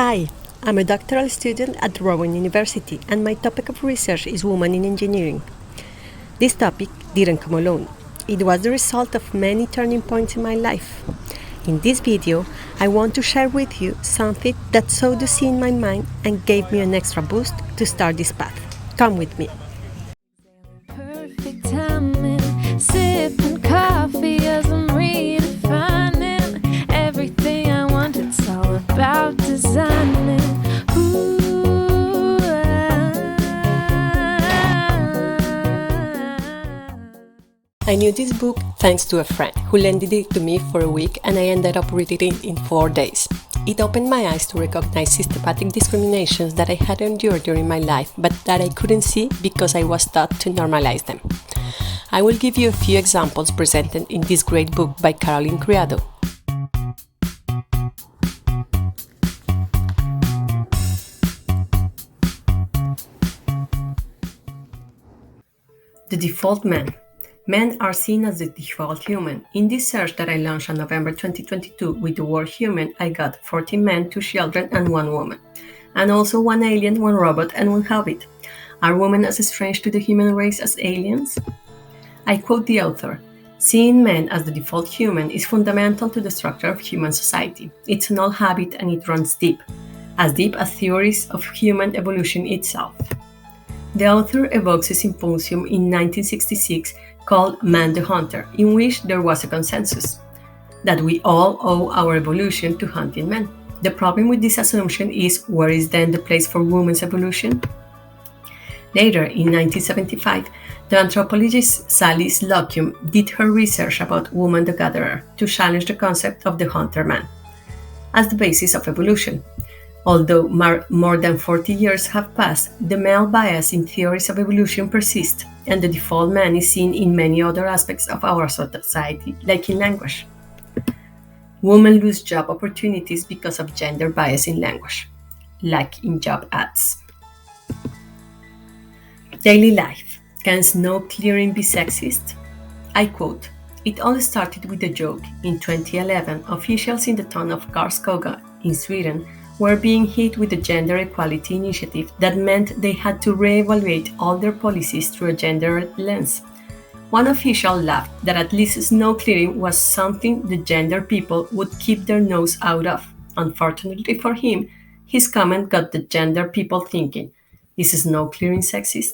Hi, I'm a doctoral student at Rowan University, and my topic of research is women in engineering. This topic didn't come alone. It was the result of many turning points in my life. In this video, I want to share with you something that sowed the seed in my mind and gave me an extra boost to start this path. Come with me. Perfect timing, sipping coffee as I'm redefining everything I want. It's all about designing. Ooh, I knew this book thanks to a friend who lended it to me for a week, and I ended up reading it in 4 days. It opened my eyes to recognize systematic discriminations that I had endured during my life, but that I couldn't see because I was taught to normalize them. I will give you a few examples presented in this great book by Criado. The default man. Men are seen as the default human. In this search that I launched on November 2022 with the word human, I got 14 men, 2 children, and 1 woman. And also 1 alien, 1 robot, and 1 hobbit. Are women as strange to the human race as aliens? I quote the author, "Seeing men as the default human is fundamental to the structure of human society. It's an old habit and it runs deep as theories of human evolution itself." The author evokes a symposium in 1966 called Man the Hunter, in which there was a consensus that we all owe our evolution to hunting men. The problem with this assumption is, where is then the place for women's evolution? Later, in 1975, the anthropologist Sally Slocum did her research about woman the gatherer to challenge the concept of the hunter man as the basis of evolution. Although more than 40 years have passed, the male bias in theories of evolution persists, and the default man is seen in many other aspects of our society, like in language. Women lose job opportunities because of gender bias in language, like in job ads. Daily life. Can snow clearing be sexist? I quote, "It all started with a joke. In 2011, officials in the town of Karlskoga in Sweden were being hit with a gender equality initiative that meant they had to re-evaluate all their policies through a gender lens. One official laughed that at least snow clearing was something the gender people would keep their nose out of. Unfortunately for him, his comment got the gender people thinking, is snow clearing sexist?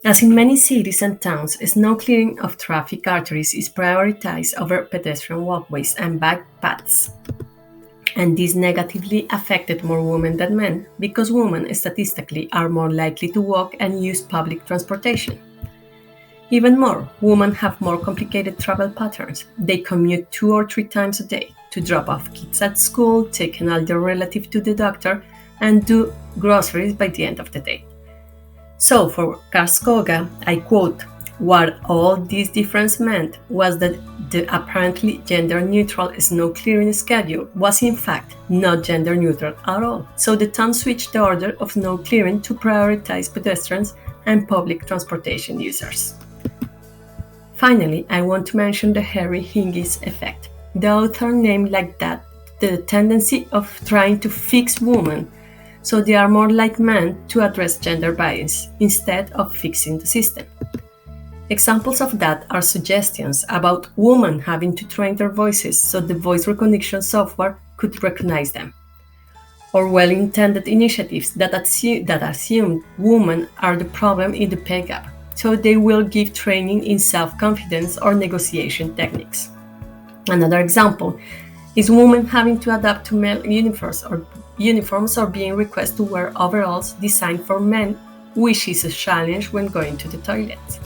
As in many cities and towns, snow clearing of traffic arteries is prioritized over pedestrian walkways and bike paths. And this negatively affected more women than men, because women statistically are more likely to walk and use public transportation. Even more, women have more complicated travel patterns. They commute 2 or 3 times a day to drop off kids at school, take an elder relative to the doctor, and do groceries by the end of the day. So for Karlskoga, I quote, "What all this difference meant was that the apparently gender-neutral snow clearing schedule was in fact not gender-neutral at all. So the town switched the order of snow clearing to prioritize pedestrians and public transportation users." Finally, I want to mention the Harry Hingis effect. The author named like that the tendency of trying to fix women so they are more like men to address gender bias instead of fixing the system. Examples of that are suggestions about women having to train their voices so the voice recognition software could recognize them, or well-intended initiatives that assume women are the problem in the pay gap, so they will give training in self-confidence or negotiation techniques. Another example is women having to adapt to male uniforms or being requested to wear overalls designed for men, which is a challenge when going to the toilet.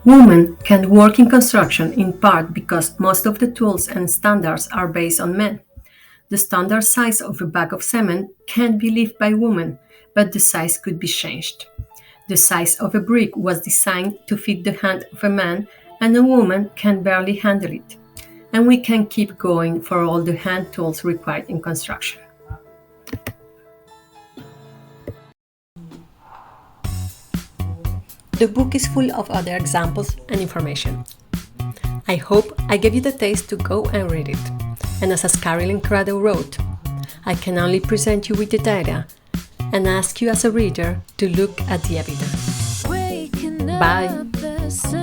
Women can work in construction in part because most of the tools and standards are based on men. The standard size of a bag of cement can't be lifted by women, but the size could be changed. The size of a brick was designed to fit the hand of a man, and a woman can barely handle it. And we can keep going for all the hand tools required in construction. The book is full of other examples and information. I hope I gave you the taste to go and read it. And as Carolyn Criado wrote, I can only present you with the data and ask you as a reader to look at the evidence. Waking Bye. up the sun.